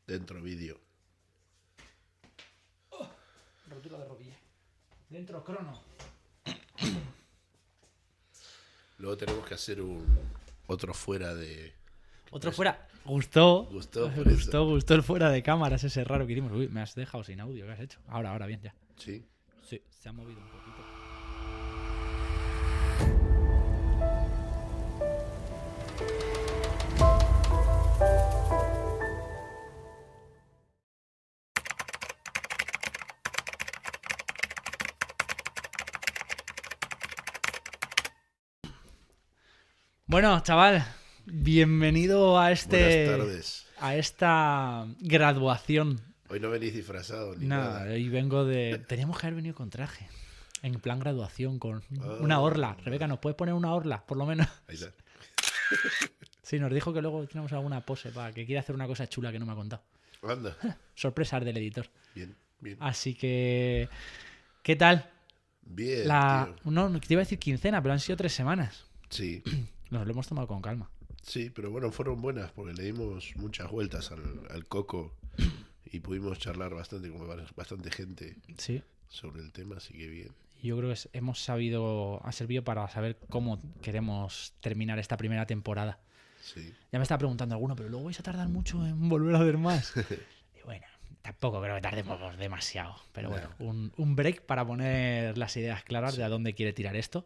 Dentro vídeo. Rotura de rodilla. Dentro crono. Luego tenemos que hacer otro fuera de... Otro fuera. Gustó. Gustó, por eso. Gustó el fuera de cámaras ese raro que hicimos. Uy, me has dejado sin audio. ¿Qué has hecho? Ahora, bien, ya. Sí. Sí, se ha movido un poquito. Bueno, chaval, bienvenido a Buenas tardes. a esta graduación. Hoy no venís disfrazado ni Nada, nada. hoy vengo de... Teníamos que haber venido con traje. En plan graduación, con una orla. Rebeca, ¿nos puedes poner una orla, por lo menos? Ahí está. Sí, nos dijo que luego tenemos alguna pose para que quiera hacer una cosa chula que no me ha contado. Anda. Sorpresas del editor. Bien, bien. Así que... ¿Qué tal? Bien, tío. No, te iba a decir quincena, pero han sido 3 semanas. Sí. Nos lo hemos tomado con calma. Sí, pero bueno, fueron buenas porque le dimos muchas vueltas al coco y pudimos charlar bastante con bastante gente Sí. sobre el tema, así que bien. Yo creo que ha servido para saber cómo queremos terminar esta primera temporada. Sí. Ya me está preguntando alguno, pero luego vais a tardar mucho en volver a ver más. Y bueno, tampoco creo que tardemos demasiado. Pero bueno, un break para poner las ideas claras de a dónde quiere tirar esto.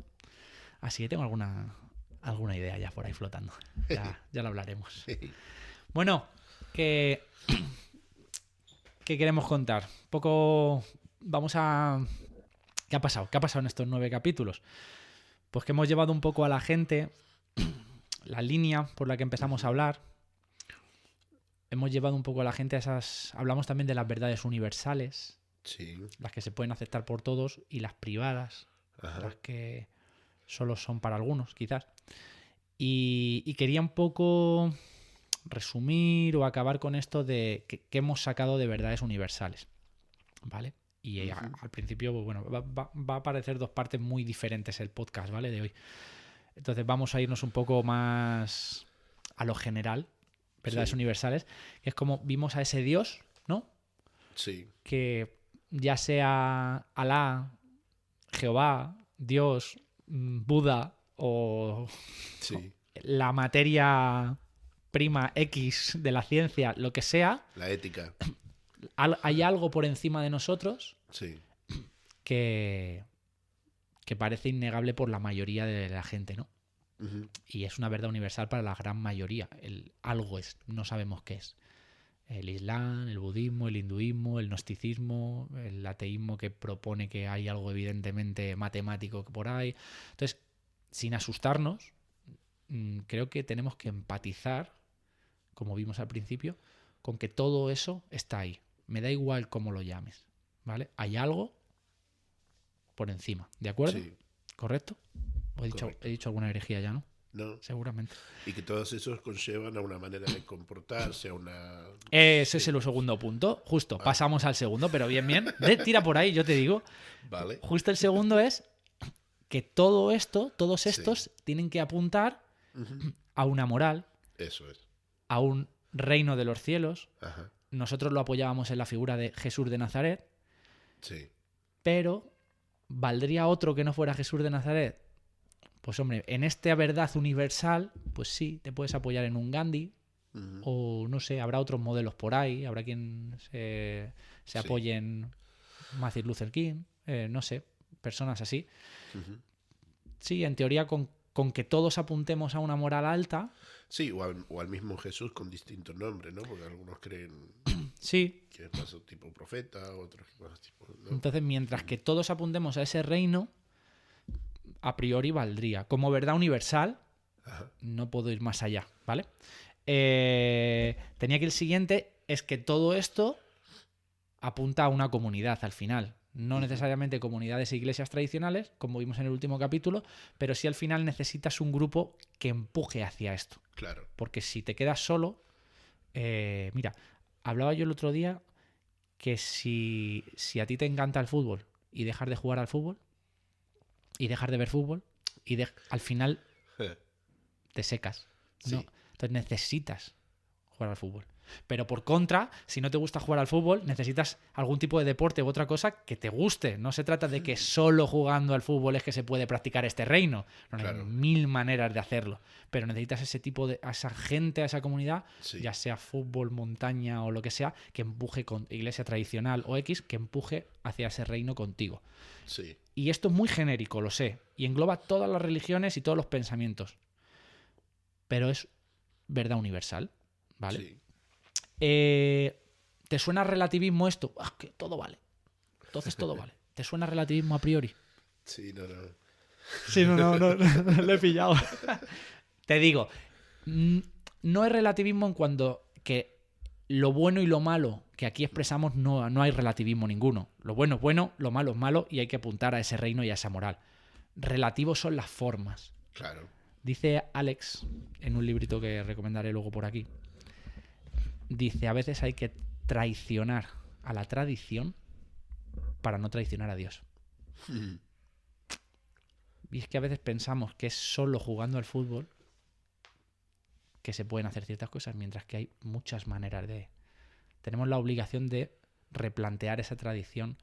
Así que tengo alguna idea ya por ahí flotando. Ya lo hablaremos. Bueno, ¿qué queremos contar? Un poco vamos a... ¿Qué ha pasado? ¿Qué ha pasado en estos 9 capítulos? Pues que hemos llevado un poco a la gente la línea por la que empezamos a hablar. Hemos llevado un poco a la gente a esas... Hablamos también de las verdades universales, Sí. las que se pueden aceptar por todos, y las privadas, Ajá. las que solo son para algunos, quizás. Y quería un poco resumir o acabar con esto de que hemos sacado de verdades universales, ¿vale? Y al principio, pues bueno, va a aparecer 2 partes muy diferentes el podcast, ¿vale? De hoy. Entonces vamos a irnos un poco más a lo general, verdades universales, que es como vimos a ese Dios, ¿no? Sí. Que ya sea Alá, Jehová, Dios, Buda o Sí. la materia prima X de la ciencia, lo que sea, La ética. hay algo por encima de nosotros Sí. que parece innegable por la mayoría de la gente, ¿no? Ujú. Y es una verdad universal para la gran mayoría. Algo es, no sabemos qué es. El Islam, el budismo, el hinduismo, el gnosticismo, el ateísmo que propone que hay algo evidentemente matemático por ahí. Entonces, sin asustarnos, creo que tenemos que empatizar, como vimos al principio, con que todo eso está ahí. Me da igual cómo lo llames, ¿vale? Hay algo por encima, ¿de acuerdo? Sí. ¿Correcto? He dicho alguna herejía ya, ¿no? No. Seguramente. Y que todos esos conllevan a una manera de comportarse, a una... Ese es el segundo punto. Justo, pasamos al segundo, pero bien. Tira por ahí, yo te digo. Vale. Justo el segundo es que todo esto, todos estos, tienen que apuntar a una moral, Eso es. a un reino de los cielos. Ajá. Nosotros lo apoyábamos en la figura de Jesús de Nazaret, Sí. pero ¿valdría otro que no fuera Jesús de Nazaret? Pues hombre, en esta verdad universal, pues sí, te puedes apoyar en un Gandhi, o no sé, habrá otros modelos por ahí, habrá quien se apoye en Martin Luther King, no sé, personas así. Sí, en teoría con que todos apuntemos a una moral alta. Sí, o al mismo Jesús con distinto nombre, ¿no? Porque algunos creen Sí. que es más tipo profeta, otros más tipo... ¿no? Entonces, mientras que todos apuntemos a ese reino, a priori valdría. Como verdad universal, no puedo ir más allá, ¿vale? Tenía que el siguiente es que todo esto apunta a una comunidad al final. No necesariamente comunidades e iglesias tradicionales, como vimos en el último capítulo, pero sí al final necesitas un grupo que empuje hacia esto. Claro. Porque si te quedas solo... mira, hablaba yo el otro día que si a ti te encanta el fútbol y dejar de jugar al fútbol y dejar de ver fútbol y al final te secas, ¿no? Sí. Entonces necesitas jugar al fútbol. Pero por contra, si no te gusta jugar al fútbol, necesitas algún tipo de deporte u otra cosa que te guste. No se trata de que solo jugando al fútbol es que se puede practicar este reino. No, Claro. hay 1000 maneras de hacerlo. Pero necesitas ese tipo de, a esa gente, a esa comunidad, Sí. ya sea fútbol, montaña o lo que sea, que empuje con iglesia tradicional o X, que empuje hacia ese reino contigo. Sí. Y esto es muy genérico, lo sé, y engloba todas las religiones y todos los pensamientos. Pero es verdad universal, ¿vale? Sí. ¿Te suena relativismo esto? Ah, que todo vale. Entonces todo vale. ¿Te suena relativismo a priori? Sí, no. Sí, no, lo he pillado. Te digo, no es relativismo en cuanto que lo bueno y lo malo que aquí expresamos no hay relativismo ninguno. Lo bueno es bueno, lo malo es malo y hay que apuntar a ese reino y a esa moral. Relativos son las formas. Claro. Dice Alex, en un librito que recomendaré luego por aquí, dice, a veces hay que traicionar a la tradición para no traicionar a Dios. Y es que a veces pensamos que es solo jugando al fútbol que se pueden hacer ciertas cosas, mientras que hay muchas maneras de... Tenemos la obligación de replantear esa tradición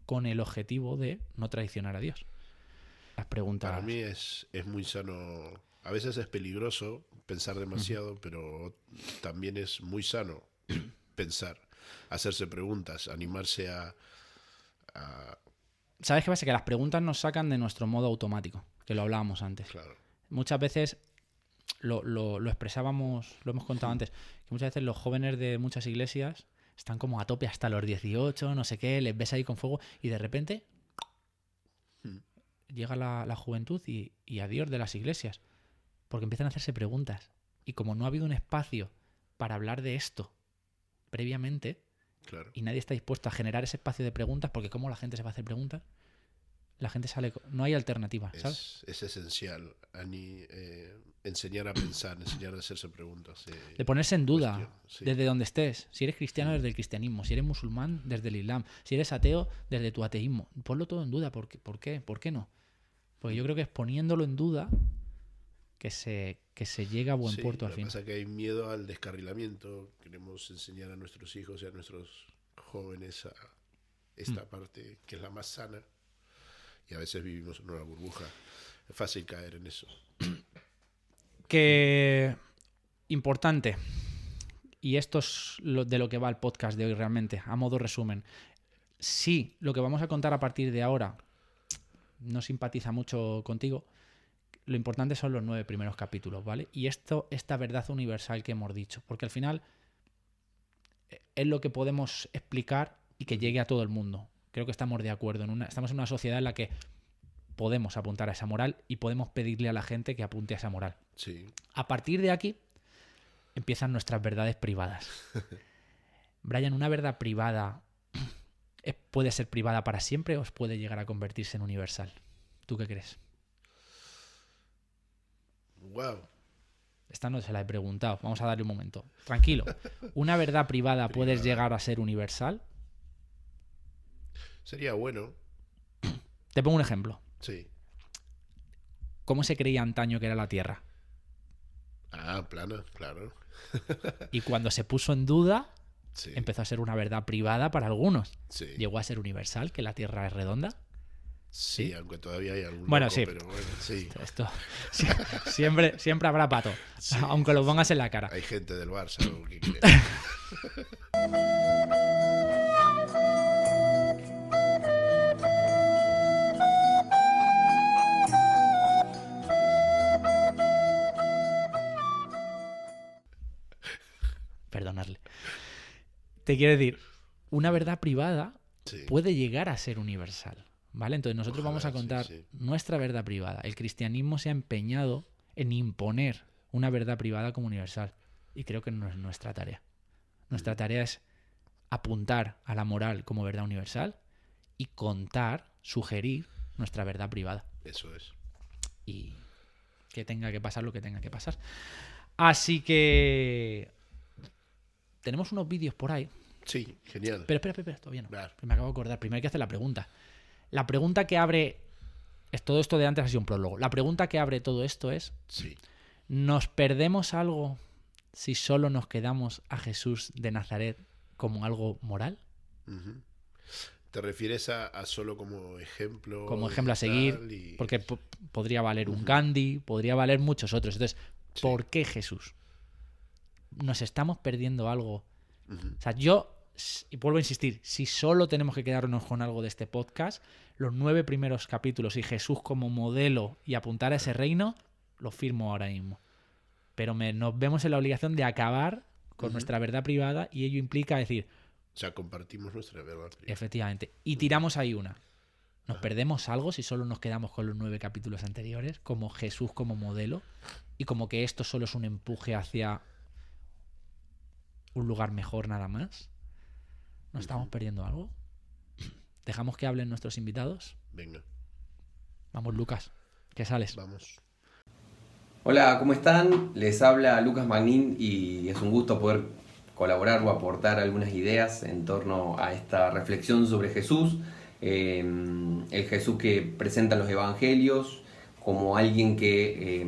con el objetivo de no traicionar a Dios. Las preguntas... Para mí es muy sano. A veces es peligroso pensar demasiado, pero también es muy sano pensar, hacerse preguntas, animarse a... ¿Sabes qué pasa? Que las preguntas nos sacan de nuestro modo automático, que lo hablábamos antes. Claro. Muchas veces lo expresábamos, lo hemos contado antes, que muchas veces los jóvenes de muchas iglesias están como a tope hasta los 18, no sé qué, les ves ahí con fuego y de repente llega la juventud y adiós de las iglesias, porque empiezan a hacerse preguntas. Y como no ha habido un espacio para hablar de esto previamente, Claro. y nadie está dispuesto a generar ese espacio de preguntas, porque ¿cómo la gente se va a hacer preguntas? La gente sale... No hay alternativa, ¿sabes? Es esencial enseñar a pensar, enseñar a hacerse preguntas. De ponerse en duda, cuestión, sí. desde donde estés. Si eres cristiano, desde el cristianismo. Si eres musulmán, desde el islam. Si eres ateo, desde tu ateísmo. Ponlo todo en duda. ¿Por qué? ¿Por qué no? Porque yo creo que es poniéndolo en duda que se llega a buen puerto al Lo fin. que pasa es que hay miedo al descarrilamiento. Queremos enseñar a nuestros hijos y a nuestros jóvenes a esta parte que es la más sana. Y a veces vivimos en una burbuja. Es fácil caer en eso. Que importante, y esto es de lo que va el podcast de hoy realmente, a modo resumen. Si lo que vamos a contar a partir de ahora no simpatiza mucho contigo, lo importante son los 9 primeros capítulos, ¿vale? Y esta verdad universal que hemos dicho, porque al final es lo que podemos explicar y que llegue a todo el mundo. Creo que estamos de acuerdo. Estamos en una sociedad en la que podemos apuntar a esa moral y podemos pedirle a la gente que apunte a esa moral. Sí. A partir de aquí empiezan nuestras verdades privadas. Brian, ¿una verdad privada puede ser privada para siempre o puede llegar a convertirse en universal? ¿Tú qué crees? Wow. Esta no se la he preguntado. Vamos a darle un momento. Tranquilo. ¿Una verdad privada puede llegar a ser universal? Sería bueno. Te pongo un ejemplo. Sí. ¿Cómo se creía antaño que era la Tierra? Ah, plana, claro. Y cuando se puso en duda, Sí. empezó a ser una verdad privada para algunos. Sí. Llegó a ser universal, que la Tierra es redonda. Sí, ¿Sí? aunque todavía hay algún Bueno, loco, sí. pero bueno, sí. Esto siempre habrá pato, Sí, aunque lo pongas en la cara. Hay gente del Barça ¿no? que cree. Perdonadle. Te quiero decir, una verdad privada Sí. puede llegar a ser universal, ¿vale? Entonces nosotros Ojalá, vamos a sí, contar sí. nuestra verdad privada. El cristianismo se ha empeñado en imponer una verdad privada como universal y creo que no es nuestra tarea. Nuestra tarea es apuntar a la moral como verdad universal y contar, sugerir nuestra verdad privada. Eso es. Y que tenga que pasar lo que tenga que pasar. Así que tenemos unos vídeos por ahí. Sí, genial. Pero espera, todavía no. Claro. Me acabo de acordar. Primero hay que hacer la pregunta. La pregunta que abre... Todo esto de antes ha sido un prólogo. La pregunta que abre todo esto es... Sí. ¿Nos perdemos algo si solo nos quedamos a Jesús de Nazaret como algo moral? Ujú. ¿Te refieres a solo como ejemplo? Como ejemplo a seguir, porque podría valer un Gandhi, podría valer muchos otros. Entonces, Sí. ¿por qué Jesús? ¿Nos estamos perdiendo algo? Ujú. O sea, y vuelvo a insistir, si solo tenemos que quedarnos con algo de este podcast, los 9 primeros capítulos y Jesús como modelo y apuntar a ese reino, lo firmo ahora mismo. Pero nos vemos en la obligación de acabar con nuestra verdad privada, y ello implica decir, O sea, compartimos nuestra verdad. efectivamente, y tiramos ahí una. ¿Nos perdemos algo si solo nos quedamos con los 9 capítulos anteriores, como Jesús como modelo, y como que esto solo es un empuje hacia un lugar mejor nada más? ¿Nos estamos perdiendo algo? ¿Dejamos que hablen nuestros invitados? Venga, Vamos, Lucas, ¿qué sales? vamos. Hola, ¿cómo están? Les habla Lucas Magnin y es un gusto poder colaborar o aportar algunas ideas en torno a esta reflexión sobre Jesús, el Jesús que presentan los evangelios como alguien que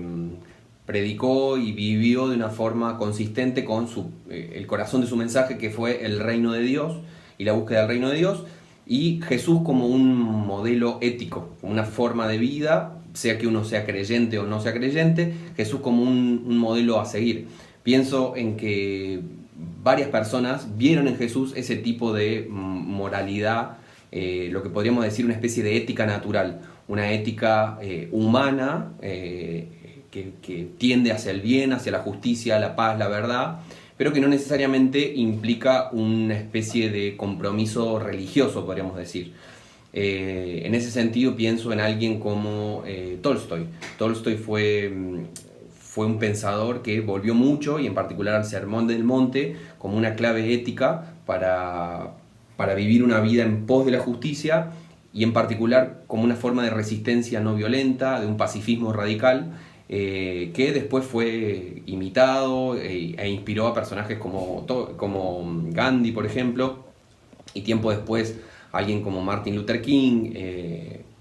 predicó y vivió de una forma consistente con el corazón de su mensaje, que fue el reino de Dios y la búsqueda del reino de Dios, y Jesús como un modelo ético, como una forma de vida, sea que uno sea creyente o no sea creyente, Jesús como un modelo a seguir. Pienso en que varias personas vieron en Jesús ese tipo de moralidad, lo que podríamos decir una especie de ética natural, una ética humana que tiende hacia el bien, hacia la justicia, la paz, la verdad, pero que no necesariamente implica una especie de compromiso religioso, podríamos decir. En ese sentido pienso en alguien como Tolstoy. Tolstoy fue un pensador que volvió mucho, y en particular al Sermón del Monte, como una clave ética para vivir una vida en pos de la justicia, y en particular como una forma de resistencia no violenta, de un pacifismo radical, que después fue imitado e inspiró a personajes como Gandhi, por ejemplo, y tiempo después alguien como Martin Luther King,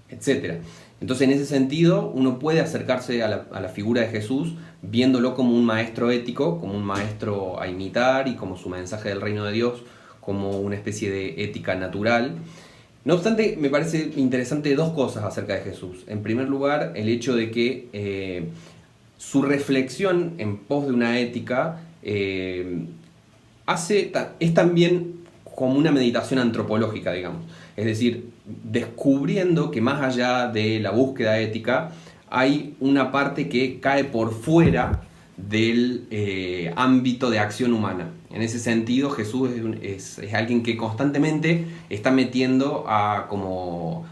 etc. Entonces, en ese sentido, uno puede acercarse a la figura de Jesús viéndolo como un maestro ético, como un maestro a imitar, y como su mensaje del reino de Dios, como una especie de ética natural. No obstante, me parece interesante dos cosas acerca de Jesús. En primer lugar, el hecho de que su reflexión en pos de una ética es también como una meditación antropológica, digamos. Es decir, descubriendo que más allá de la búsqueda ética hay una parte que cae por fuera del ámbito de acción humana. En ese sentido, Jesús es alguien que constantemente está metiendo como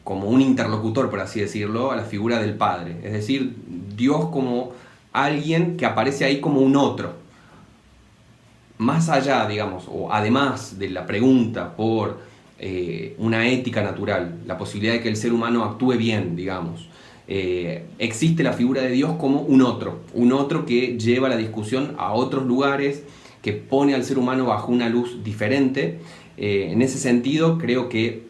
un interlocutor, por así decirlo, a la figura del Padre. Es decir, Dios como alguien que aparece ahí como un otro. Más allá, digamos, o además de la pregunta por una ética natural, la posibilidad de que el ser humano actúe bien, digamos, existe la figura de Dios como un otro que lleva la discusión a otros lugares, que pone al ser humano bajo una luz diferente. En ese sentido, creo que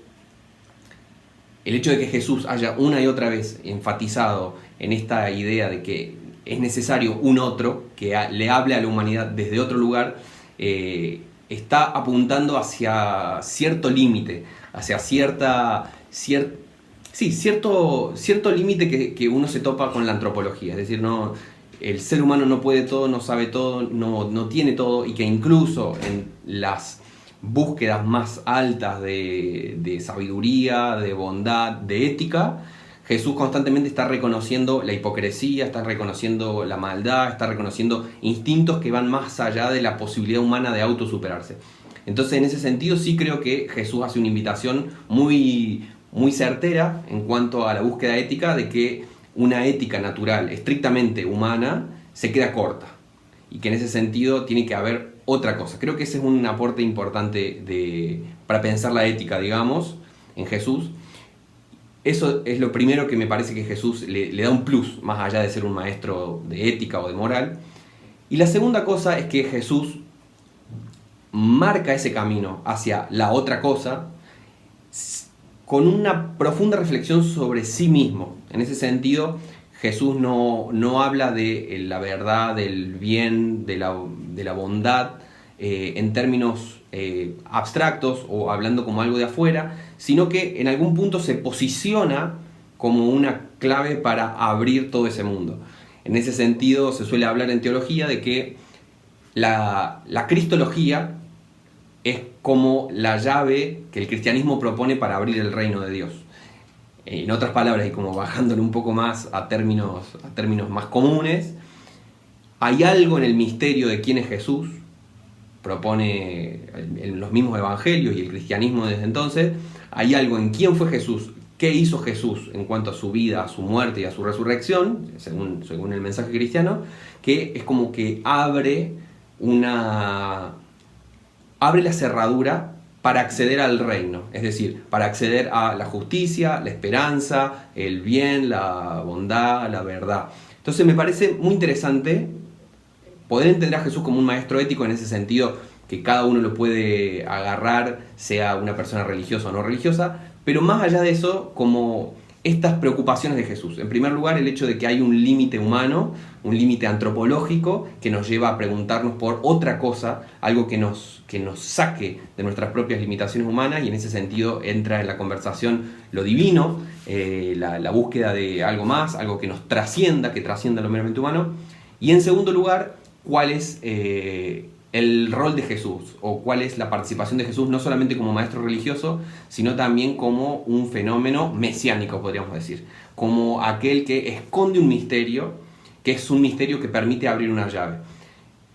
el hecho de que Jesús haya una y otra vez enfatizado en esta idea de que es necesario un otro que le hable a la humanidad desde otro lugar, está apuntando hacia cierto límite, hacia cierto límite que uno se topa con la antropología. Es decir, no, el ser humano no puede todo, no sabe todo, no tiene todo, y que incluso en las búsquedas más altas de sabiduría, de bondad, de ética, Jesús constantemente está reconociendo la hipocresía, está reconociendo la maldad, está reconociendo instintos que van más allá de la posibilidad humana de autosuperarse. Entonces, en ese sentido, sí creo que Jesús hace una invitación muy, muy certera en cuanto a la búsqueda ética, de que una ética natural, estrictamente humana, se queda corta, y que en ese sentido tiene que haber otra cosa. Creo que ese es un aporte importante para pensar la ética, digamos, en Jesús. Eso es lo primero que me parece que Jesús le da un plus, más allá de ser un maestro de ética o de moral. Y la segunda cosa es que Jesús marca ese camino hacia la otra cosa con una profunda reflexión sobre sí mismo. En ese sentido, Jesús no habla de la verdad, del bien, de la bondad en términos abstractos o hablando como algo de afuera, sino que en algún punto se posiciona como una clave para abrir todo ese mundo. En ese sentido se suele hablar en teología de que la cristología es como la llave que el cristianismo propone para abrir el reino de Dios. En otras palabras, y como bajándole un poco más a términos más comunes, hay algo en el misterio de quién es Jesús, propone en los mismos evangelios y el cristianismo desde entonces, hay algo en quién fue Jesús, qué hizo Jesús en cuanto a su vida, a su muerte y a su resurrección, según el mensaje cristiano, que es como que abre la cerradura para acceder al reino, es decir, para acceder a la justicia, la esperanza, el bien, la bondad, la verdad. Entonces me parece muy interesante poder entender a Jesús como un maestro ético en ese sentido, que cada uno lo puede agarrar, sea una persona religiosa o no religiosa, pero más allá de eso, como estas preocupaciones de Jesús. En primer lugar, el hecho de que hay un límite humano, un límite antropológico que nos lleva a preguntarnos por otra cosa, algo que nos saque de nuestras propias limitaciones humanas, y en ese sentido entra en la conversación lo divino, la búsqueda de algo más, algo que nos trascienda, que trascienda lo meramente humano. Y en segundo lugar, cuál es el rol de Jesús, o cuál es la participación de Jesús, no solamente como maestro religioso, sino también como un fenómeno mesiánico, podríamos decir, como aquel que esconde un misterio, que es un misterio que permite abrir una llave.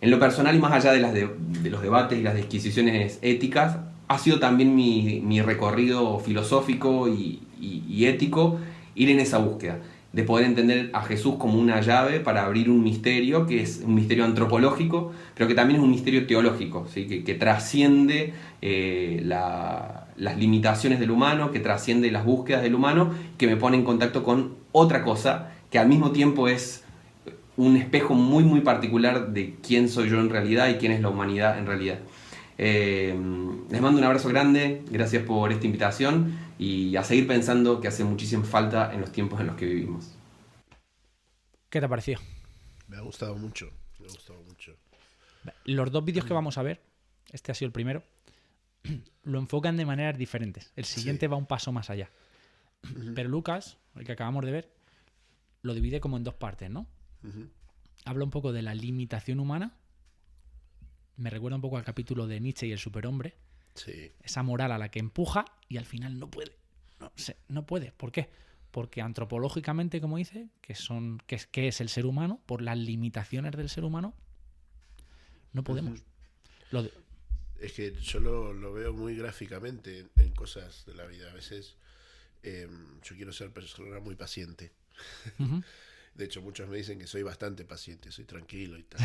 En lo personal, y más allá de los debates y las disquisiciones éticas, ha sido también mi recorrido filosófico y ético ir en esa búsqueda, de poder entender a Jesús como una llave para abrir un misterio, que es un misterio antropológico, pero que también es un misterio teológico, ¿sí? que trasciende las limitaciones del humano, que trasciende las búsquedas del humano, que me pone en contacto con otra cosa, que al mismo tiempo es un espejo muy muy particular de quién soy yo en realidad y quién es la humanidad en realidad. Les mando un abrazo grande, gracias por esta invitación y a seguir pensando que hace muchísima falta en los tiempos en los que vivimos. ¿Qué te ha parecido? Me ha gustado mucho, me ha gustado mucho. Los dos vídeos que vamos a ver, este ha sido el primero, lo enfocan de maneras diferentes. El siguiente va un paso más allá. Pero Lucas, el que acabamos de ver, lo divide como en dos partes, ¿no? Habla un poco de la limitación humana. Me recuerda un poco al capítulo de Nietzsche y el superhombre. Sí. Esa moral a la que empuja y al final no puede. No puede. ¿Por qué? Porque antropológicamente, como dice, que es el ser humano, por las limitaciones del ser humano, no podemos. Es que yo lo veo muy gráficamente en cosas de la vida. A veces yo quiero ser persona muy paciente. De hecho, muchos me dicen que soy bastante paciente, soy tranquilo y tal.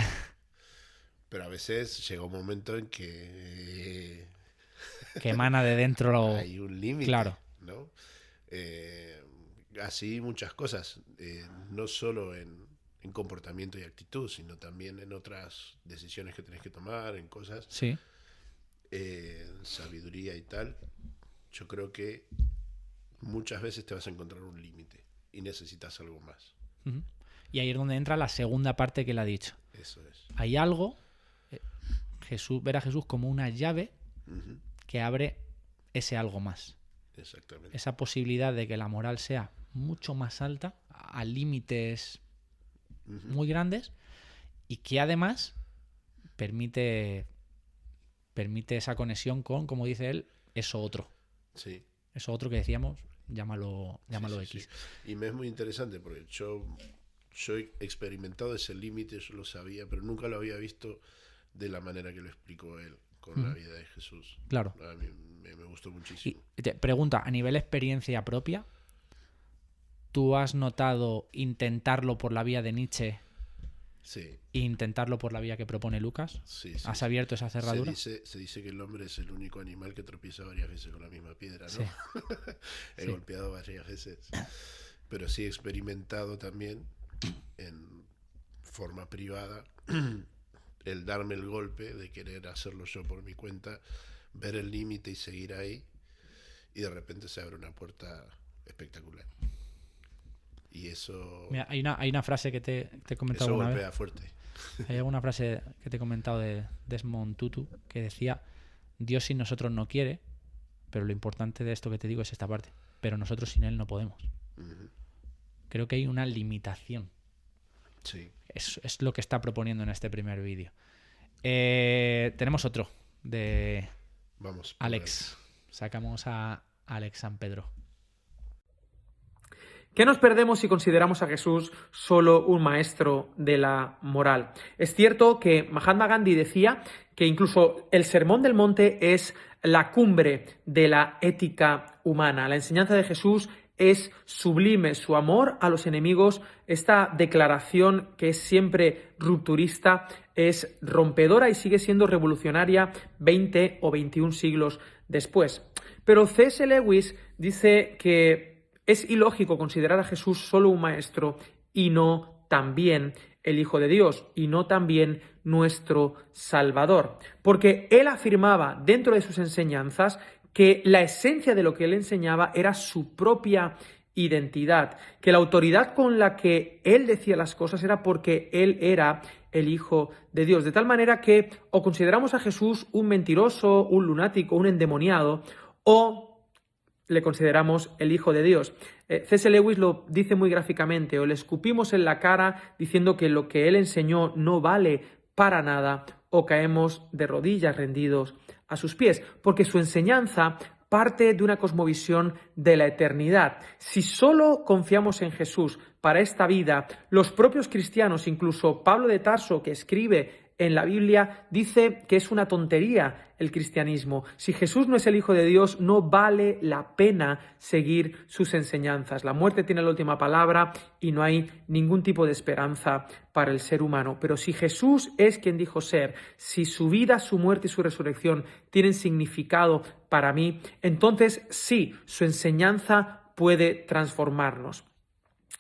Pero a veces llega un momento en que emana de dentro hay un límite, claro, ¿no? Así muchas cosas, no solo en comportamiento y actitud, sino también en otras decisiones que tenés que tomar, en cosas, sí, sabiduría y tal. Yo creo que muchas veces te vas a encontrar un límite y necesitas algo más. Y ahí es donde entra la segunda parte que él ha dicho. Eso es. Hay algo, ver a Jesús como una llave que abre ese algo más. Exactamente. Esa posibilidad de que la moral sea mucho más alta, a límites muy grandes, y que además permite esa conexión con, como dice él, eso otro. Sí. Eso otro que decíamos, llámalo X. Sí. Y me es muy interesante porque yo he experimentado ese límite, yo lo sabía, pero nunca lo había visto de la manera que lo explicó él con la vida de Jesús. Claro. A mí me gustó muchísimo. Y te pregunta, a nivel experiencia propia, ¿tú has notado intentarlo por la vía de Nietzsche Sí. e intentarlo por la vía que propone Lucas? Sí, ¿Has abierto esa cerradura? Se dice que el hombre es el único animal que tropieza varias veces con la misma piedra, ¿no? Sí. He golpeado varias veces. Pero sí he experimentado también en forma privada el darme el golpe de querer hacerlo yo por mi cuenta, ver el límite y seguir ahí, y de repente se abre una puerta espectacular. Y eso, Mira, hay una frase que te he comentado eso alguna golpea vez. fuerte. Hay alguna frase que te he comentado de Desmond Tutu que decía: Dios sin nosotros no quiere, pero lo importante de esto que te digo es esta parte. Pero nosotros sin Él no podemos. Ujú. Creo que hay una limitación. Sí. Es lo que está proponiendo en este primer vídeo. Tenemos otro de Vamos. Alex. Sacamos a Alex San Pedro. ¿Qué nos perdemos si consideramos a Jesús solo un maestro de la moral? Es cierto que Mahatma Gandhi decía que incluso el Sermón del Monte es la cumbre de la ética humana. La enseñanza de Jesús es sublime, su amor a los enemigos, esta declaración que es siempre rupturista, es rompedora y sigue siendo revolucionaria 20 o 21 siglos después. Pero C.S. Lewis dice que es ilógico considerar a Jesús solo un maestro y no también el Hijo de Dios y no también nuestro Salvador. Porque él afirmaba dentro de sus enseñanzas que la esencia de lo que él enseñaba era su propia identidad, que la autoridad con la que él decía las cosas era porque él era el Hijo de Dios. De tal manera que o consideramos a Jesús un mentiroso, un lunático, un endemoniado, o le consideramos el Hijo de Dios. C.S. Lewis lo dice muy gráficamente: o le escupimos en la cara diciendo que lo que él enseñó no vale para nada, o caemos de rodillas rendidos a sus pies, porque su enseñanza parte de una cosmovisión de la eternidad. Si solo confiamos en Jesús para esta vida, los propios cristianos, incluso Pablo de Tarso, que escribe en la Biblia, dice que es una tontería el cristianismo. Si Jesús no es el Hijo de Dios, no vale la pena seguir sus enseñanzas. La muerte tiene la última palabra y no hay ningún tipo de esperanza para el ser humano. Pero si Jesús es quien dijo ser, si su vida, su muerte y su resurrección tienen significado para mí, entonces sí, su enseñanza puede transformarnos.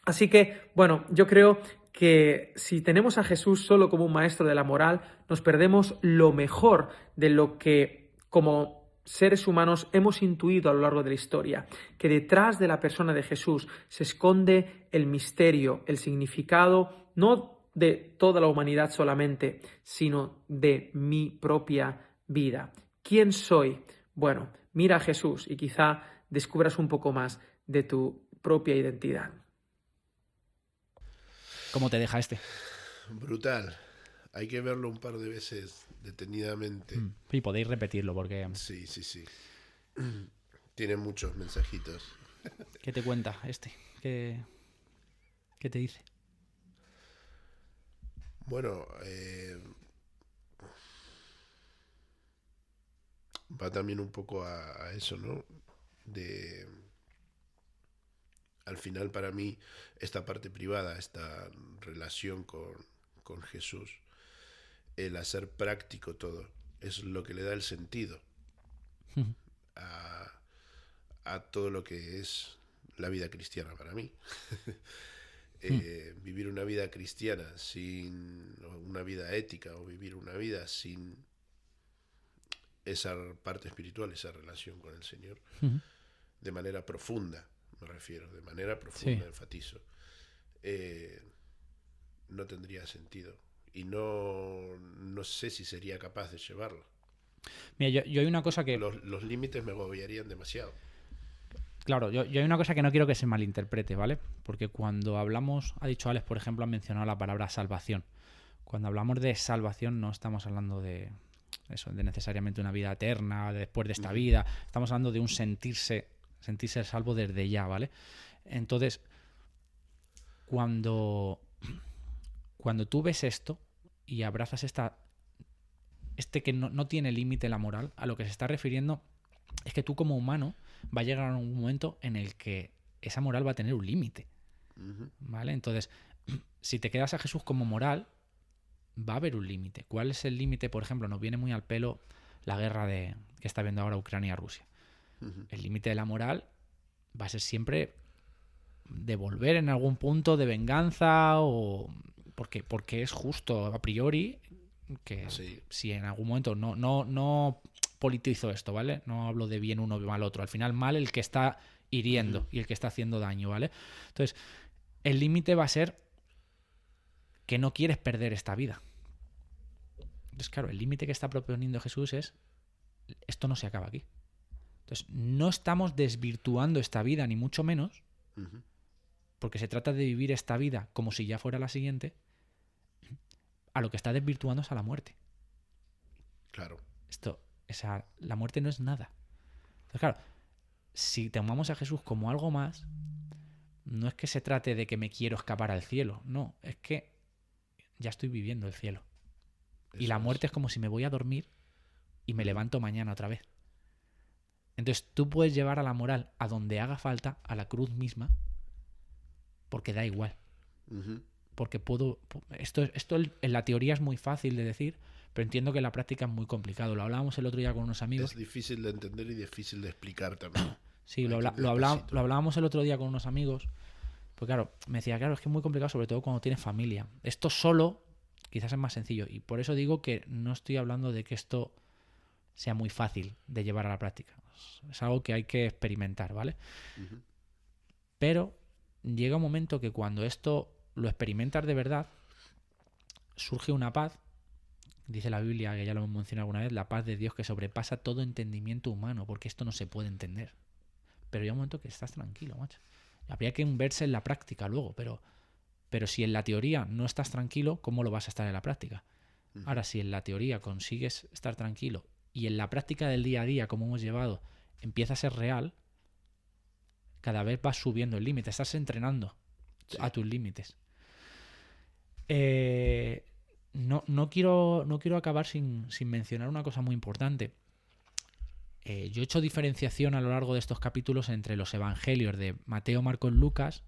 Así que, bueno, yo creo que si tenemos a Jesús solo como un maestro de la moral, nos perdemos lo mejor de lo que como seres humanos hemos intuido a lo largo de la historia, que detrás de la persona de Jesús se esconde el misterio, el significado, no de toda la humanidad solamente, sino de mi propia vida. ¿Quién soy? Bueno, mira a Jesús y quizá descubras un poco más de tu propia identidad. ¿Cómo te deja este? Brutal. Hay que verlo un par de veces detenidamente. Y podéis repetirlo porque... Sí, sí, sí. Tiene muchos mensajitos. ¿Qué te cuenta este? ¿Qué te dice? Bueno, va también un poco a eso, ¿no? Al final, para mí, esta parte privada, esta relación con Jesús, el hacer práctico todo, es lo que le da el sentido a todo lo que es la vida cristiana para mí. Vivir una vida cristiana sin una vida ética, o vivir una vida sin esa parte espiritual, esa relación con el Señor, de manera profunda, me refiero, de manera profunda, sí. Enfatizo, no tendría sentido y no sé si sería capaz de llevarlo. Mira, yo hay una cosa que... Los límites me agobiarían demasiado. Claro, yo hay una cosa que no quiero que se malinterprete, ¿vale? Porque cuando hablamos, ha dicho Alex, por ejemplo, ha mencionado la palabra salvación. Cuando hablamos de salvación no estamos hablando de eso, de necesariamente una vida eterna, de después de esta vida. Estamos hablando de un sentirse salvo desde ya, ¿vale? Entonces, cuando tú ves esto y abrazas que no tiene límite la moral, a lo que se está refiriendo es que tú como humano va a llegar a un momento en el que esa moral va a tener un límite, ¿vale? Entonces, si te quedas a Jesús como moral, va a haber un límite. ¿Cuál es el límite? Por ejemplo, nos viene muy al pelo la guerra que está viendo ahora Ucrania-Rusia. El límite de la moral va a ser siempre devolver en algún punto de venganza, o porque es justo a priori que sí. Si en algún momento no politizo esto, ¿vale? No hablo de bien uno o mal otro. Al final mal el que está hiriendo y el que está haciendo daño, ¿vale? Entonces, el límite va a ser que no quieres perder esta vida. Entonces, claro, el límite que está proponiendo Jesús es: esto no se acaba aquí. Entonces, no estamos desvirtuando esta vida, ni mucho menos, porque se trata de vivir esta vida como si ya fuera la siguiente. A lo que está desvirtuando es a la muerte. Claro. La muerte no es nada. Entonces, claro, si tomamos a Jesús como algo más, no es que se trate de que me quiero escapar al cielo. No, es que ya estoy viviendo el cielo. Y la muerte es como si me voy a dormir y me levanto mañana otra vez. Entonces tú puedes llevar a la moral a donde haga falta, a la cruz misma, porque da igual. Porque puedo... Esto en la teoría es muy fácil de decir, pero entiendo que en la práctica es muy complicado. Lo hablábamos el otro día con unos amigos. Es difícil de entender y difícil de explicar también. Sí, lo hablábamos el otro día con unos amigos. Pues claro, me decía, claro, es que es muy complicado, sobre todo cuando tienes familia. Esto solo quizás es más sencillo. Y por eso digo que no estoy hablando de que esto sea muy fácil de llevar a la práctica. Es algo que hay que experimentar, ¿vale? Pero llega un momento que cuando esto lo experimentas de verdad, surge una paz. Dice la Biblia, que ya lo hemos mencionado alguna vez, la paz de Dios que sobrepasa todo entendimiento humano, porque esto no se puede entender. Pero llega un momento que estás tranquilo, macho. Habría que verse en la práctica luego, pero si en la teoría no estás tranquilo, ¿cómo lo vas a estar en la práctica? Ahora, si en la teoría consigues estar tranquilo y en la práctica del día a día, como hemos llevado, empieza a ser real, cada vez vas subiendo el límite, estás entrenando a tus límites. No quiero acabar sin mencionar una cosa muy importante. Yo he hecho diferenciación a lo largo de estos capítulos entre los evangelios de Mateo, Marcos, Lucas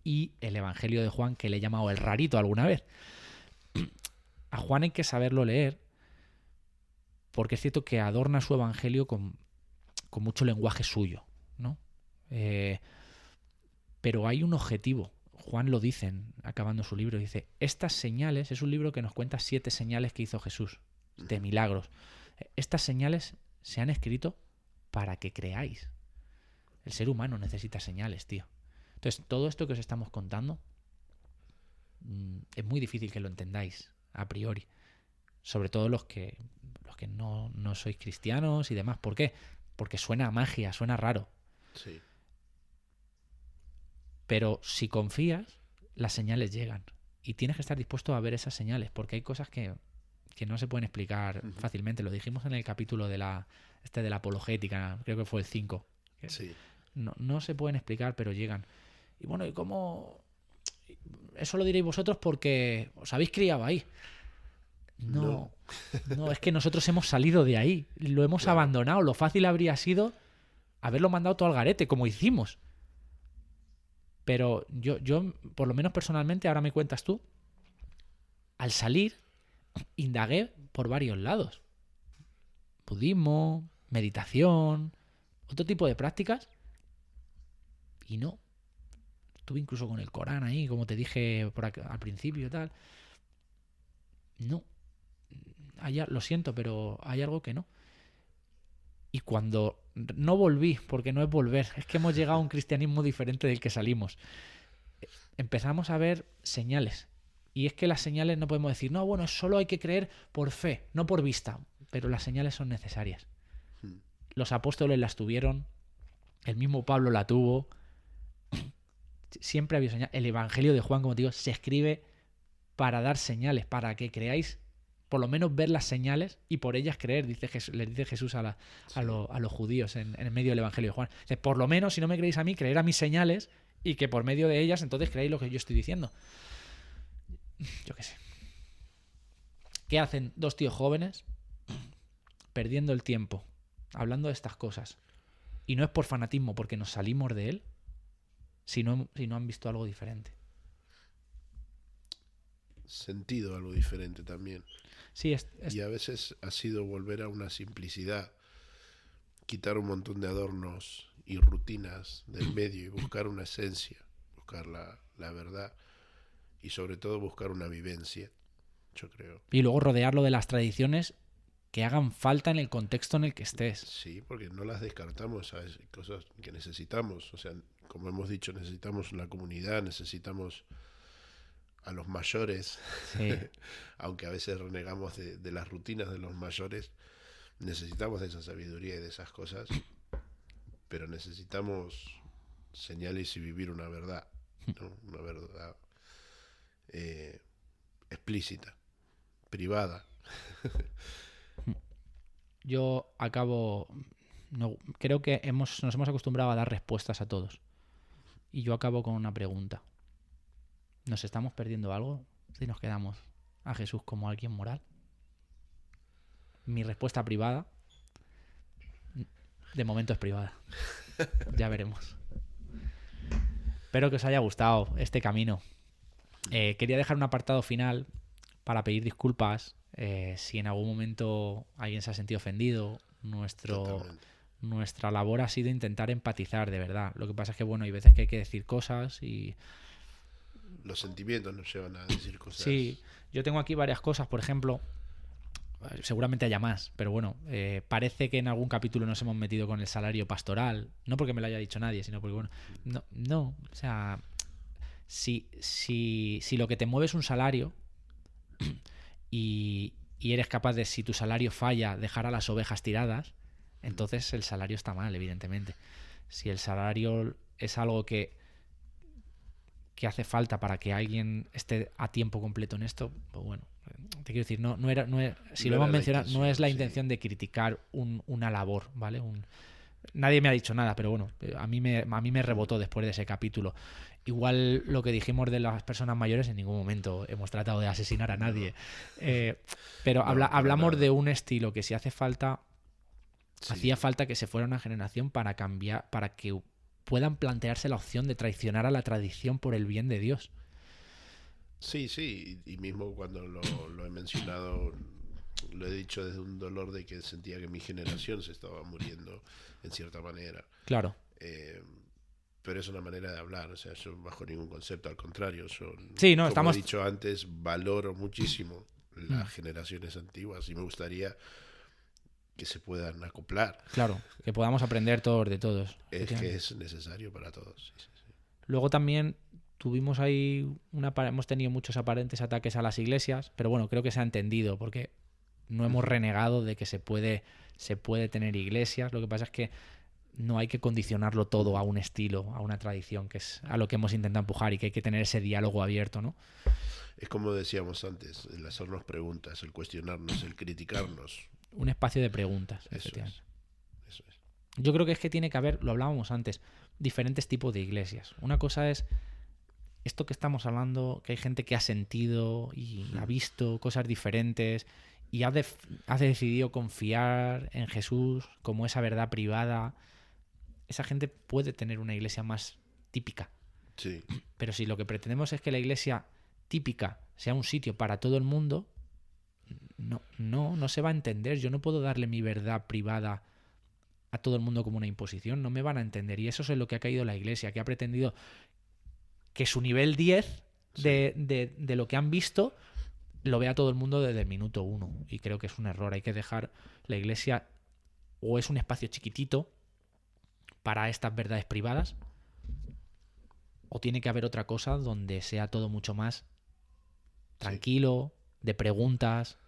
y el evangelio de Juan, que le he llamado el rarito alguna vez. A Juan hay que saberlo leer, porque es cierto que adorna su evangelio con mucho lenguaje suyo, ¿no? Pero hay un objetivo. Juan lo dice acabando su libro. Dice, estas señales, es un libro que nos cuenta 7 señales que hizo Jesús, de milagros. Estas señales se han escrito para que creáis. El ser humano necesita señales, tío. Entonces, todo esto que os estamos contando es muy difícil que lo entendáis a priori. Sobre todo los que no sois cristianos y demás. ¿Por qué? Porque suena a magia, suena raro. Sí. Pero si confías, las señales llegan. Y tienes que estar dispuesto a ver esas señales, porque hay cosas que no se pueden explicar fácilmente. Lo dijimos en el capítulo de la apologética, creo que fue el 5. Sí. No se pueden explicar, pero llegan. Y bueno, ¿y cómo? Eso lo diréis vosotros porque os habéis criado ahí. No, es que nosotros hemos salido de ahí, lo hemos abandonado. Lo fácil habría sido haberlo mandado todo al garete, como hicimos. Pero yo, por lo menos personalmente, ahora me cuentas tú, al salir, indagué por varios lados. Budismo, meditación, otro tipo de prácticas. Y no. Estuve incluso con el Corán ahí, como te dije al principio y tal. No. Lo siento, pero hay algo que no. Y cuando no volví, porque no es volver, es que hemos llegado a un cristianismo diferente del que salimos. Empezamos a ver señales. Y es que las señales no podemos decir, no, bueno, solo hay que creer por fe, no por vista. Pero las señales son necesarias. Los apóstoles las tuvieron, el mismo Pablo la tuvo. Siempre ha habido señales. El evangelio de Juan, como te digo, se escribe para dar señales, para que creáis, por lo menos ver las señales y por ellas creer, les dice Jesús a los judíos en el medio del evangelio de Juan. Dice, por lo menos, si no me creéis a mí, creer a mis señales y que por medio de ellas entonces creéis lo que yo estoy diciendo. Yo qué sé. ¿Qué hacen 2 tíos jóvenes perdiendo el tiempo hablando de estas cosas? Y no es por fanatismo, porque nos salimos de él, si no han visto algo diferente. Sentido algo diferente también. Sí, Y a veces ha sido volver a una simplicidad, quitar un montón de adornos y rutinas del medio y buscar una esencia, buscar la verdad y sobre todo buscar una vivencia, yo creo. Y luego rodearlo de las tradiciones que hagan falta en el contexto en el que estés. Sí, porque no las descartamos, ¿sabes? Hay cosas que necesitamos, o sea, como hemos dicho, necesitamos una comunidad, necesitamos a los mayores, Sí. aunque a veces renegamos de las rutinas de los mayores, necesitamos de esa sabiduría y de esas cosas, pero necesitamos señales y vivir una verdad, ¿no? Una verdad explícita, privada. Yo acabo... No, creo que nos hemos acostumbrado a dar respuestas a todos. Y yo acabo con una pregunta. ¿Nos estamos perdiendo algo si nos quedamos a Jesús como alguien moral? Mi respuesta privada, de momento es privada. Ya veremos. Espero que os haya gustado este camino. Quería dejar un apartado final para pedir disculpas si en algún momento alguien se ha sentido ofendido. Nuestra labor ha sido intentar empatizar, de verdad. Lo que pasa es que, bueno, hay veces que hay que decir cosas y... Los sentimientos nos llevan a decir cosas. Sí, yo tengo aquí varias cosas, por ejemplo, seguramente haya más, pero bueno, parece que en algún capítulo nos hemos metido con el salario pastoral, no porque me lo haya dicho nadie, sino porque, bueno, no, o sea, si lo que te mueve es un salario y eres capaz de, si tu salario falla, dejar a las ovejas tiradas, entonces el salario está mal, evidentemente. Si el salario es algo que hace falta para que alguien esté a tiempo completo en esto, pues bueno, te quiero decir, si lo hemos mencionado, no es la intención de criticar una labor, ¿vale? Nadie me ha dicho nada, pero bueno, a mí me rebotó después de ese capítulo. Igual lo que dijimos de las personas mayores, en ningún momento hemos tratado de asesinar a nadie. Pero hablamos de un estilo que si hace falta, hacía falta que se fuera una generación para cambiar, para que puedan plantearse la opción de traicionar a la tradición por el bien de Dios. Sí, y mismo cuando lo he mencionado, lo he dicho desde un dolor de que sentía que mi generación se estaba muriendo en cierta manera. Claro. Pero es una manera de hablar, o sea, yo bajo ningún concepto, al contrario, como he dicho antes, valoro muchísimo las generaciones antiguas y me gustaría que se puedan acoplar. Claro, que podamos aprender todos de todos. Es que es necesario para todos. Sí. Luego también tuvimos ahí hemos tenido muchos aparentes ataques a las iglesias, pero bueno, creo que se ha entendido porque no hemos renegado de que se puede tener iglesias. Lo que pasa es que no hay que condicionarlo todo a un estilo, a una tradición, que es a lo que hemos intentado empujar, y que hay que tener ese diálogo abierto, ¿no? Es como decíamos antes, el hacernos preguntas, el cuestionarnos, el criticarnos. Un espacio de preguntas. Eso es. Yo creo que es que tiene que haber, lo hablábamos antes, diferentes tipos de iglesias. Una cosa es esto que estamos hablando, que hay gente que ha sentido y ha visto cosas diferentes y ha decidido confiar en Jesús como esa verdad privada. Esa gente puede tener una iglesia más típica. Sí. Pero si lo que pretendemos es que la iglesia típica sea un sitio para todo el mundo, no se va a entender. Yo no puedo darle mi verdad privada a todo el mundo como una imposición. No me van a entender. Y eso es en lo que ha caído la iglesia, que ha pretendido que su nivel 10 de lo que han visto lo vea todo el mundo desde el minuto 1. Y creo que es un error. Hay que dejar la iglesia, o es un espacio chiquitito para estas verdades privadas, o tiene que haber otra cosa donde sea todo mucho más tranquilo, de preguntas,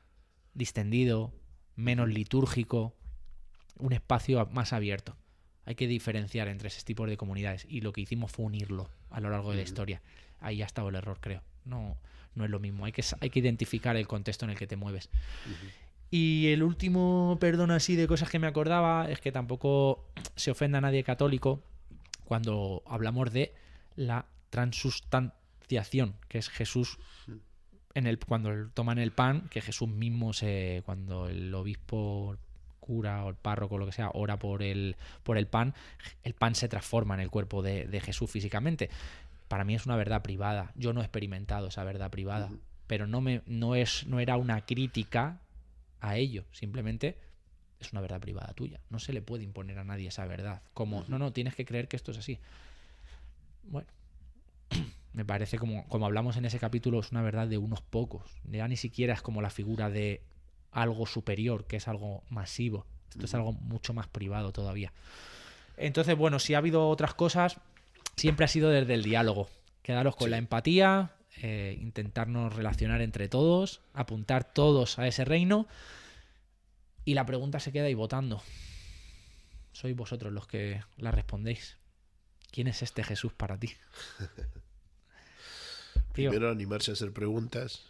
distendido, menos litúrgico, un espacio más abierto. Hay que diferenciar entre ese tipo de comunidades, y lo que hicimos fue unirlo a lo largo de la historia. Ahí ha estado el error, creo. No es lo mismo. Hay que identificar el contexto en el que te mueves. Y el último, perdón, así de cosas que me acordaba, es que tampoco se ofenda a nadie católico cuando hablamos de la transustanciación, que es Jesús cuando toman el pan, que Jesús mismo cuando el obispo, cura o el párroco, lo que sea, ora por el pan se transforma en el cuerpo de Jesús físicamente. Para mí es una verdad privada. Yo no he experimentado esa verdad privada, pero no era una crítica a ello. Simplemente es una verdad privada tuya. No se le puede imponer a nadie esa verdad. Como, no, tienes que creer que esto es así. Bueno, me parece, como hablamos en ese capítulo, es una verdad de unos pocos. Ya ni siquiera es como la figura de algo superior, que es algo masivo. Esto es algo mucho más privado todavía. Entonces, bueno, si ha habido otras cosas, siempre ha sido desde el diálogo. Quedaros con Sí. la empatía, intentarnos relacionar entre todos, apuntar todos a ese reino, y la pregunta se queda ahí votando. Sois vosotros los que la respondéis. ¿Quién es este Jesús para ti? Tío, Primero, animarse a hacer preguntas.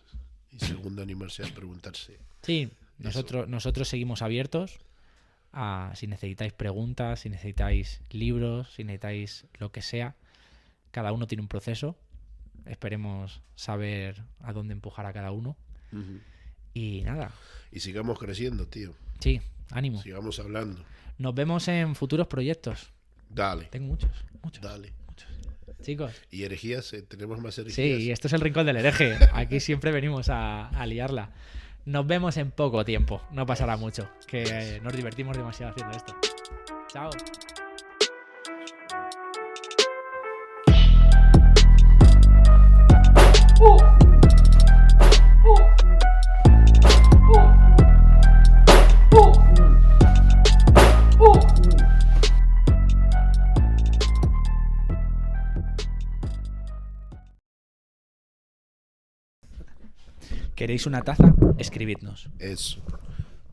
Y segundo, animarse a preguntarse. sí, nosotros seguimos abiertos a si necesitáis preguntas, si necesitáis libros, si necesitáis lo que sea. Cada uno tiene un proceso. Esperemos saber a dónde empujar a cada uno. Ujú. Y nada, Y sigamos creciendo, tío. sí, ánimo. Sigamos hablando. Nos vemos en futuros proyectos. Dale, Tengo muchos. dale. Chicos. ¿Y herejías? ¿Tenemos más Sí, herejías? esto es el rincón del hereje. Aquí siempre venimos a liarla. Nos vemos en poco tiempo. No pasará mucho. Que nos divertimos demasiado haciendo esto. Chao. ¿Queréis una taza? Escribidnos. Eso.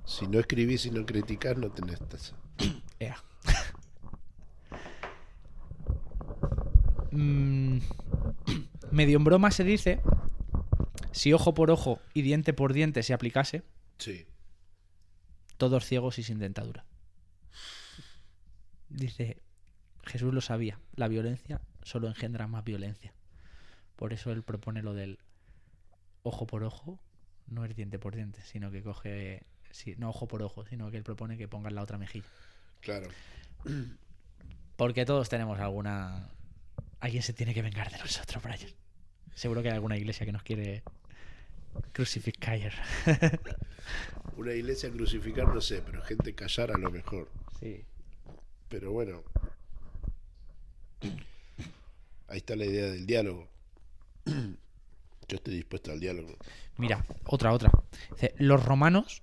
Si no escribís y no criticás, no tenés taza. Ea. Mm, medio en broma se dice, si ojo por ojo y diente por diente se aplicase, Sí. todos ciegos y sin dentadura. Dice, Jesús lo sabía, la violencia solo engendra más violencia. Por eso él propone lo del ojo por ojo, no es diente por diente, sino que coge, sí, no ojo por ojo, sino que él propone que pongan la otra mejilla. Claro. Porque todos tenemos alguna... Alguien se tiene que vengar de nosotros, Brian. Seguro que hay alguna iglesia que nos quiere crucificar. Una iglesia crucificar, no sé, pero gente callar a lo mejor. Sí. Pero bueno. Ahí está la idea del diálogo. Yo estoy dispuesto al diálogo. Mira, otra. Dice, los romanos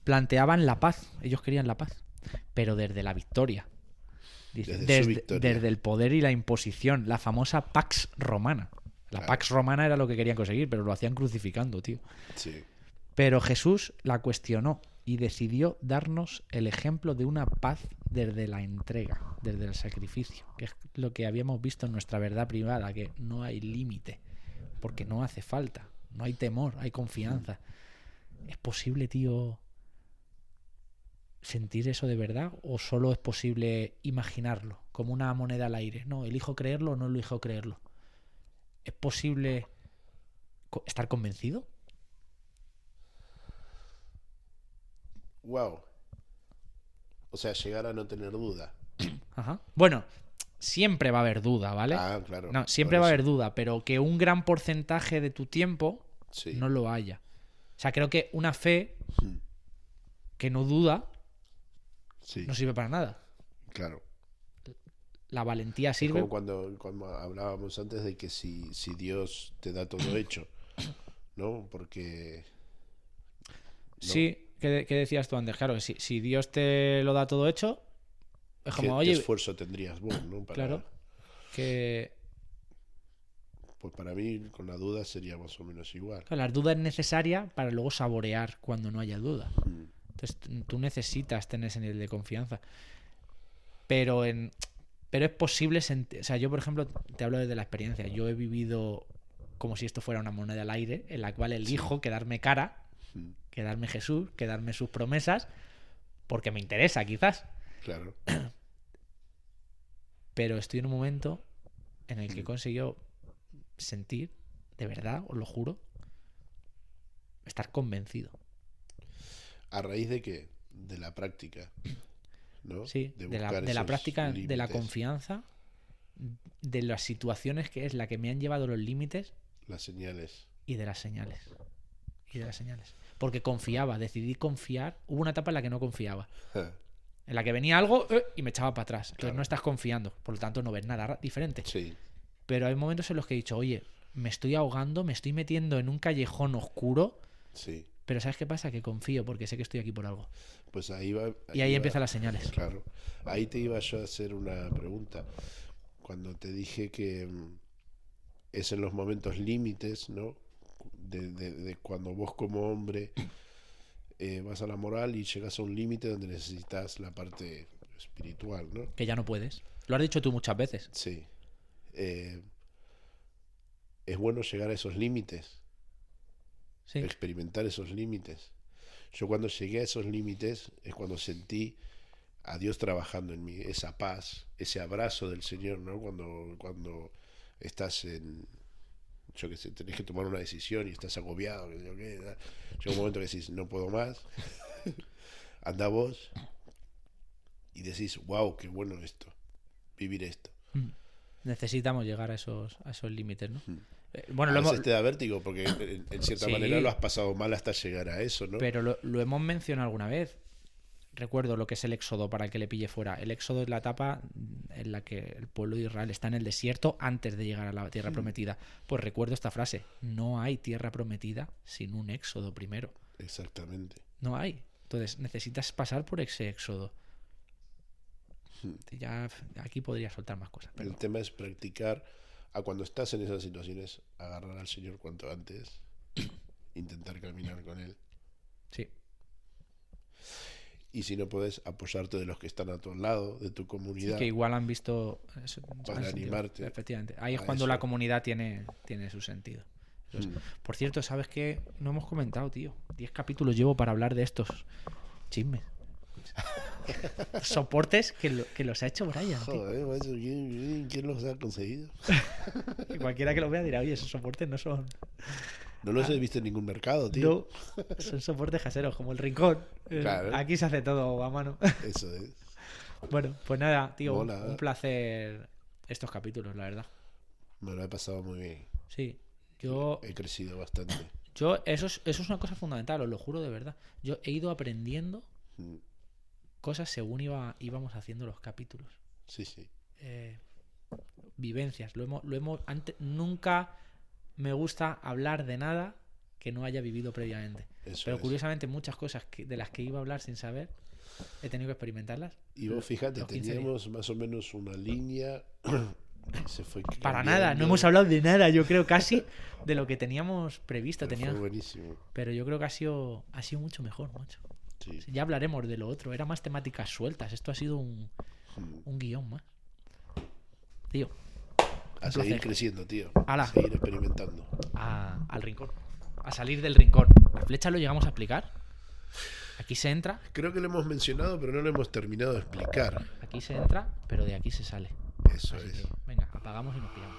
planteaban la paz. Ellos querían la paz. Pero desde la victoria. Dice, Desde su victoria. desde el poder y la imposición. La famosa Pax Romana. La Claro. Pax Romana era lo que querían conseguir, pero lo hacían crucificando, tío. Sí. Pero Jesús la cuestionó y decidió darnos el ejemplo de una paz desde la entrega, desde el sacrificio, que es lo que habíamos visto en nuestra verdad privada, que no hay límite, porque no hace falta, no hay temor, hay confianza. ¿Es posible, tío, sentir eso de verdad o solo es posible imaginarlo como una moneda al aire? No, elijo creerlo o no elijo creerlo. ¿Es posible estar convencido? Wow. O sea, llegar a no tener duda. Ajá. Bueno, siempre va a haber duda, ¿vale? Ah, claro. No, siempre Por va a eso. haber duda, pero que un gran porcentaje de tu tiempo Sí. no lo haya. O sea, creo que una fe Mm. que no duda Sí, no sirve para nada. claro. La valentía Es sirve. como cuando hablábamos antes de que si Dios te da todo hecho, ¿no? Porque... ¿no? Sí, ¿qué decías tú antes? Claro, si Dios te lo da todo hecho, es ¿Qué, como, qué oye, esfuerzo tendrías vos, ¿no? claro, que Pues para mí, con la duda sería más o menos igual. claro, la duda es necesaria para luego saborear cuando no haya duda. Mm. Entonces tú necesitas tener ese nivel de confianza. Pero es posible sentir... O sea, yo, por ejemplo, te hablo desde la experiencia. Yo he vivido como si esto fuera una moneda al aire, en la cual elijo quedarme cara, Mm. quedarme Jesús, quedarme sus promesas, porque me interesa, quizás. Claro. Pero estoy en un momento en el que he conseguido sentir, de verdad, os lo juro, estar convencido. ¿A raíz de qué? De la práctica, ¿no? Sí, de la buscar práctica, esos de la límites, confianza, de las situaciones que es la que me han llevado los límites las señales. y de las señales. Porque confiaba, decidí confiar. Hubo una etapa en la que no confiaba. En la que venía algo y me echaba para atrás. Entonces Claro. no estás confiando. Por lo tanto, no ves nada diferente. Sí, Pero hay momentos en los que he dicho, oye, me estoy ahogando, me estoy metiendo en un callejón oscuro. sí. Pero ¿sabes qué pasa? Que confío porque sé que estoy aquí por algo. Pues ahí va. Y ahí va- empiezan las señales. Claro. Ahí te iba yo a hacer una pregunta. cuando te dije que es en los momentos límites, ¿no? De cuando vos como hombre vas a la moral y llegas a un límite donde necesitas la parte espiritual, ¿no? Que ya no puedes. Lo has dicho tú muchas veces. Sí. Es bueno llegar a esos límites, Sí. experimentar esos límites. Yo cuando llegué a esos límites es cuando sentí a Dios trabajando en mí, esa paz, ese abrazo del Señor, ¿no? Cuando estás en, yo qué sé, tenés que tomar una decisión y estás agobiado, llega un momento que decís, no puedo más, anda vos y decís, wow, qué bueno esto, vivir esto. Necesitamos llegar a esos límites, ¿no? Bueno, lo a hemos... veces te da vértigo porque en cierta Sí, manera lo has pasado mal hasta llegar a eso, ¿no? Pero lo hemos mencionado alguna vez. Recuerdo lo que es el éxodo para el que le pille fuera. El éxodo es la etapa en la que el pueblo de Israel está en el desierto antes de llegar a la tierra prometida. Pues recuerdo esta frase: no hay tierra prometida sin un éxodo primero. Exactamente. No hay. Entonces necesitas pasar por ese éxodo. Ya aquí podría soltar más cosas. Pero... El tema es practicar a cuando estás en esas situaciones, agarrar al Señor cuanto antes, intentar caminar con Él. Sí. Y si no puedes, apoyarte de los que están a tu lado, de tu comunidad. Sí, que igual han visto eso, para animarte. Efectivamente. Ahí es a cuando eso. la comunidad tiene su sentido. Por cierto, ¿sabes qué? No hemos comentado, tío. 10 capítulos llevo para hablar de estos chismes. Soportes que los ha hecho Brian. Joder, macho, ¿quién los ha conseguido? Y cualquiera que lo vea dirá, oye, esos soportes no son... No los he visto en ningún mercado, tío. No, son soportes caseros, como el Rincón. Claro. Aquí se hace todo a mano. Eso es. Bueno, pues nada, tío, Mola. un placer estos capítulos, la verdad. Me lo he pasado muy bien. Sí, yo He crecido bastante. eso es una cosa fundamental, os lo juro de verdad. Yo he ido aprendiendo cosas según íbamos haciendo los capítulos. Sí, sí. Vivencias. Nunca me gusta hablar de nada que no haya vivido previamente. Eso Pero es. curiosamente muchas cosas de las que iba a hablar sin saber he tenido que experimentarlas. Y vos fíjate, los 15 teníamos más o menos una línea. Se fue Para cambiando. nada, no hemos hablado de nada, yo creo casi de lo que teníamos previsto. Pero fue buenísimo. Pero yo creo que ha sido mucho mejor, macho. Sí. Ya hablaremos de lo otro. Era más temáticas sueltas. Esto ha sido un guión más. Tío. A seguir creciendo, tío. Ala. A seguir experimentando. Al rincón. A salir del rincón. ¿La flecha lo llegamos a explicar? Aquí se entra. Creo que lo hemos mencionado, pero no lo hemos terminado de explicar. Aquí se entra, pero de aquí se sale. Eso Así es. que, venga, apagamos y nos piramos.